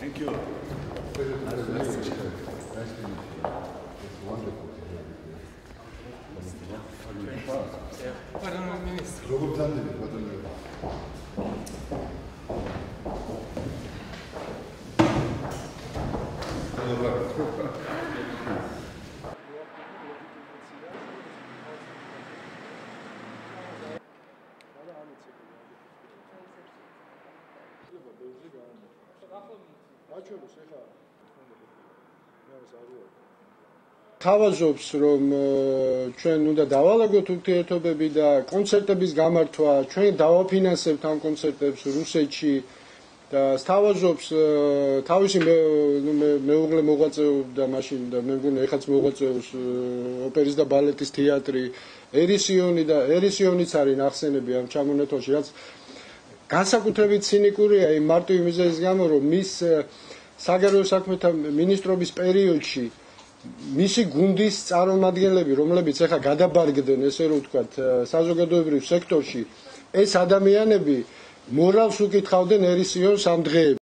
Thank you. Nice to meet you. It's wonderful to hear you. Pardon, minister. Robert Tandem, თავაზობს რომ ჩვენ უნდა დავალაგოთ ურთიერთობები და კონცერტების გამართვა ჩვენ დავაფინანსებთ ამ კონცერტებს რუსეთში და თავაზობს თავისი მეუღლე მოღვაწეობდა მაშინ და მე მგონი ეხაც მოღვაწეობს ოპერის და ბალეტის თეატრი ერისიონი და ერისიონიც არის ნახსენები ამ ჩამონათვალში რაც განსაკუთრებით ცინიკურია იმ მარტივი მიზეზის გამო რომ მის საგარეო საქმეთა მინისტრობის პერიოდში მისი გუნდის წარმომადგენლები, რომლებიც ახლა გადაბარგდნენ, ესე რომ ვთქვათ, საზოგადოებრივ სექტორში, ეს ადამიანები მორალს უკითხავდნენ ერისიონს ამ დღეებში.